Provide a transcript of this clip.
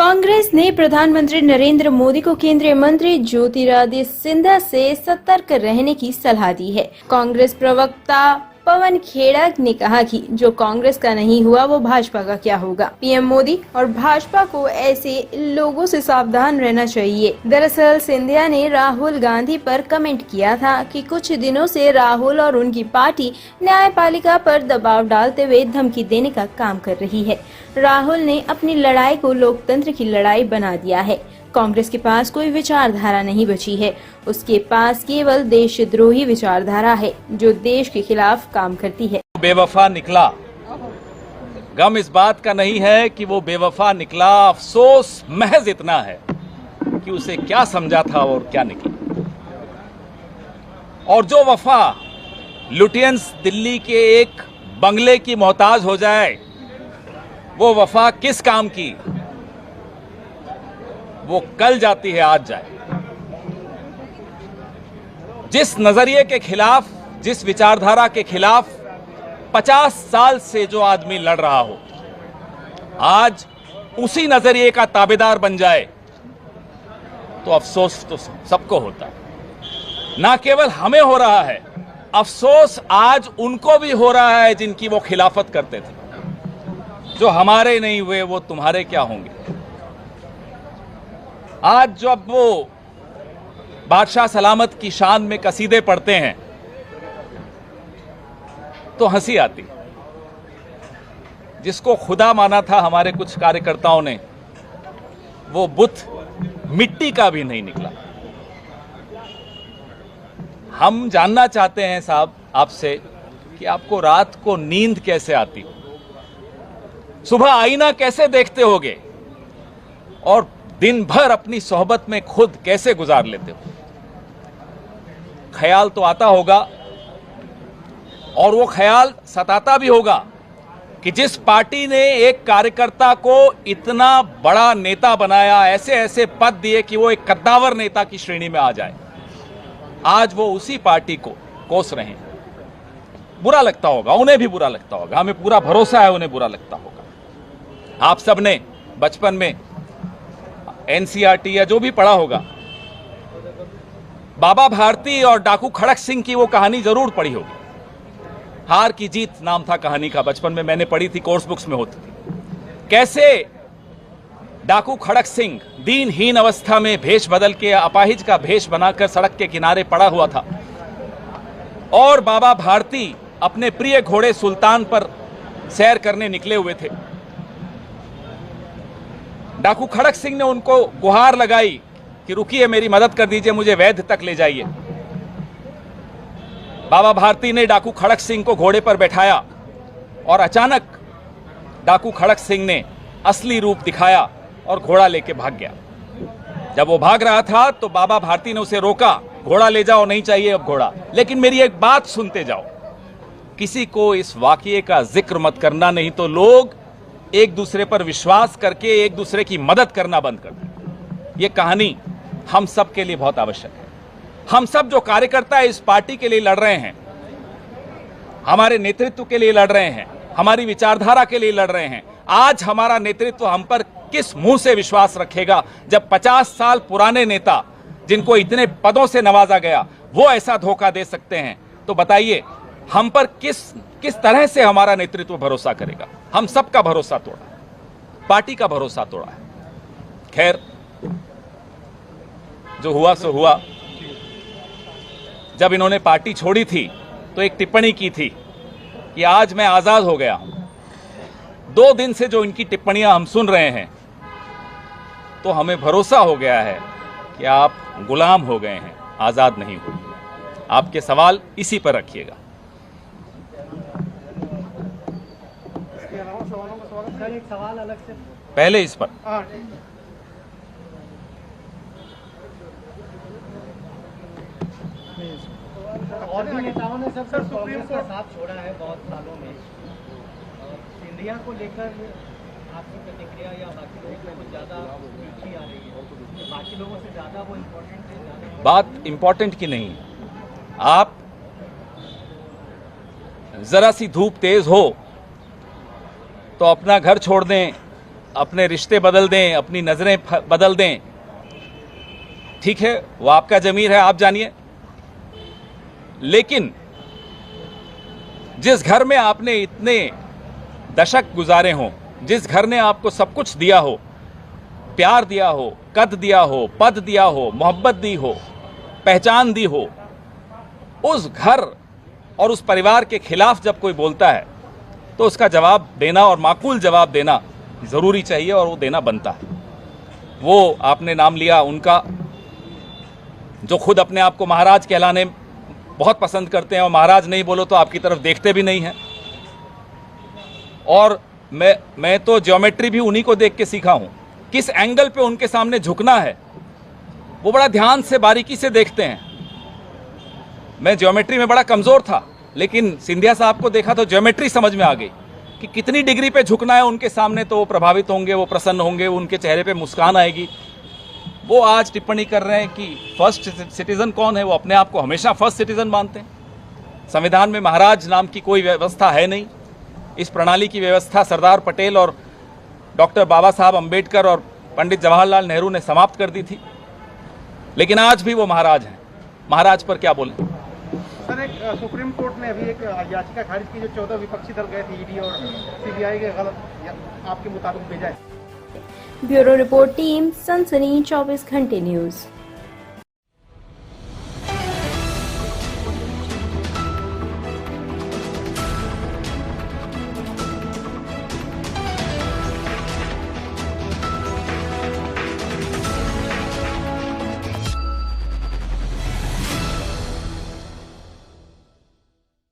कांग्रेस ने प्रधानमंत्री नरेंद्र मोदी को केंद्रीय मंत्री ज्योतिरादित्य सिंधिया से सतर्क रहने की सलाह दी है। कांग्रेस प्रवक्ता पवन खेड़ा ने कहा कि जो कांग्रेस का नहीं हुआ वो भाजपा का क्या होगा। पीएम मोदी और भाजपा को ऐसे लोगों से सावधान रहना चाहिए। दरअसल सिंधिया ने राहुल गांधी पर कमेंट किया था कि कुछ दिनों से राहुल और उनकी पार्टी न्यायपालिका पर दबाव डालते हुए धमकी देने का काम कर रही है। राहुल ने अपनी लड़ाई को लोकतंत्र की लड़ाई बना दिया है। कांग्रेस के पास कोई विचारधारा नहीं बची है, उसके पास केवल देशद्रोही विचारधारा है जो देश के खिलाफ काम करती है। बेवफा निकला, गम इस बात का नहीं है कि वो बेवफा निकला, अफसोस महज इतना है कि उसे क्या समझा था और क्या निकला। और जो वफा लुटियंस दिल्ली के एक बंगले की मोहताज हो जाए, वो वफा किस काम की? वो कल जाती है आज जाए। जिस नजरिए के खिलाफ, जिस विचारधारा के खिलाफ 50 साल से जो आदमी लड़ रहा हो, आज उसी नजरिए का ताबेदार बन जाए तो अफसोस तो सबको होता है। ना केवल हमें हो रहा है, अफसोस आज उनको भी हो रहा है जिनकी वो खिलाफत करते थे। जो हमारे नहीं हुए वो तुम्हारे क्या होंगे। आज जब वो बादशाह सलामत की शान में कसीदे पढ़ते हैं तो हंसी आती। जिसको खुदा माना था हमारे कुछ कार्यकर्ताओं ने, वो बुत मिट्टी का भी नहीं निकला। हम जानना चाहते हैं साहब आपसे कि आपको रात को नींद कैसे आती, सुबह आईना कैसे देखते होगे और दिन भर अपनी सोहबत में खुद कैसे गुजार लेते हो। ख्याल तो आता होगा और वो ख्याल सताता भी होगा कि जिस पार्टी ने एक कार्यकर्ता को इतना बड़ा नेता बनाया, ऐसे ऐसे पद दिए कि वो एक कद्दावर नेता की श्रेणी में आ जाए, आज वो उसी पार्टी को कोस रहे हैं। बुरा लगता होगा, उन्हें भी बुरा लगता होगा, हमें पूरा भरोसा है उन्हें बुरा लगता होगा। आप सबने बचपन में एनसीईआरटी या जो भी पढ़ा होगा, बाबा भारती और डाकू खड़क सिंह की वो कहानी जरूर पढ़ी होगी। हार की जीत नाम था कहानी का, बचपन में मैंने पढ़ी थी, कोर्स बुक्स में होती थी। कैसे डाकू खड़क सिंह दीनहीन अवस्था में भेष बदल के अपाहिज का भेष बनाकर सड़क के किनारे पड़ा हुआ था और बाबा भारती अपने प्रिय घोड़े सुल्तान पर सैर करने निकले हुए थे। डाकू खड़क सिंह ने उनको गुहार लगाई कि रुकिए, मेरी मदद कर दीजिए, मुझे वैद्य तक ले जाइए। बाबा भारती ने डाकू खड़क सिंह को घोड़े पर बैठाया और अचानक डाकू खड़क सिंह ने असली रूप दिखाया और घोड़ा लेके भाग गया। जब वो भाग रहा था तो बाबा भारती ने उसे रोका, घोड़ा ले जाओ, नहीं चाहिए अब घोड़ा। लेकिन मेरी एक बात सुनते जाओ, किसी को इस वाकये का जिक्र मत करना, नहीं तो लोग एक दूसरे पर विश्वास करके एक दूसरे की मदद करना बंद कर दें। ये कहानी हम सब के लिए बहुत आवश्यक है। हम सब जो कार्यकर्ता इस पार्टी के लिए लड़ रहे हैं, हमारे नेतृत्व के लिए लड़ रहे हैं, हमारी विचारधारा के लिए लड़ रहे हैं, आज हमारा नेतृत्व हम पर किस मुंह से विश्वास रखेगा जब 50 साल पुराने नेता जिनको इतने पदों से नवाजा गया वो ऐसा धोखा दे सकते हैं। तो बताइए हम पर किस तरह से हमारा नेतृत्व भरोसा करेगा। हम सबका भरोसा तोड़ा, पार्टी का भरोसा तोड़ा है। खैर, जो हुआ सो हुआ। जब इन्होंने पार्टी छोड़ी थी तो एक टिप्पणी की थी कि आज मैं आजाद हो गया हूं। 2 दिन से जो इनकी टिप्पणियां हम सुन रहे हैं तो हमें भरोसा हो गया है कि आप गुलाम हो गए हैं, आजाद नहीं हुए। आपके सवाल इसी पर रखिएगा। एक सवाल अलग से पहले इस पर और भी नेताओं ने सब कांग्रेस का साथ छोड़ा है बहुत सालों में। सिंधिया को लेकर आपकी प्रतिक्रिया या बाकी लोगों को कुछ ज़्यादा नीची आ रही है, बाकी लोगों से ज़्यादा वो इम्पोर्टेंट है? बात इम्पोर्टेंट की नहीं, आप जरा सी धूप तेज हो तो अपना घर छोड़ दें, अपने रिश्ते बदल दें, अपनी नज़रें बदल दें, ठीक है, वो आपका ज़मीर है, आप जानिए। लेकिन जिस घर में आपने इतने दशक गुजारे हों, जिस घर ने आपको सब कुछ दिया हो, प्यार दिया हो, कद दिया हो, पद दिया हो, मोहब्बत दी हो, पहचान दी हो, उस घर और उस परिवार के खिलाफ जब कोई बोलता है तो उसका जवाब देना और माकूल जवाब देना ज़रूरी चाहिए और वो देना बनता है। वो आपने नाम लिया उनका, जो खुद अपने आप को महाराज कहलाने बहुत पसंद करते हैं और महाराज नहीं बोलो तो आपकी तरफ देखते भी नहीं हैं। और मैं तो ज्योमेट्री भी उन्हीं को देख के सीखा हूँ। किस एंगल पे उनके सामने झुकना है वो बड़ा ध्यान से बारीकी से देखते हैं। मैं ज्योमेट्री में बड़ा कमज़ोर था, लेकिन सिंधिया साहब को देखा तो ज्योमेट्री समझ में आ गई कि कितनी डिग्री पे झुकना है उनके सामने, तो वो प्रभावित होंगे, वो प्रसन्न होंगे, उनके चेहरे पे मुस्कान आएगी। वो आज टिप्पणी कर रहे हैं कि फर्स्ट सिटीज़न कौन है, वो अपने आप को हमेशा फर्स्ट सिटीज़न मानते हैं। संविधान में महाराज नाम की कोई व्यवस्था है नहीं। इस प्रणाली की व्यवस्था सरदार पटेल और डॉक्टर बाबा साहब अम्बेडकर और पंडित जवाहरलाल नेहरू ने समाप्त कर दी थी, लेकिन आज भी वो महाराज हैं। महाराज पर क्या बोलें। सर, एक सुप्रीम कोर्ट ने अभी एक याचिका खारिज की जो 14 विपक्षी दल गए थे ईडी और सीबीआई के गलत आपके मुताबिक भेजा है। ब्यूरो रिपोर्ट टीम, सनसनी 24 घंटे न्यूज।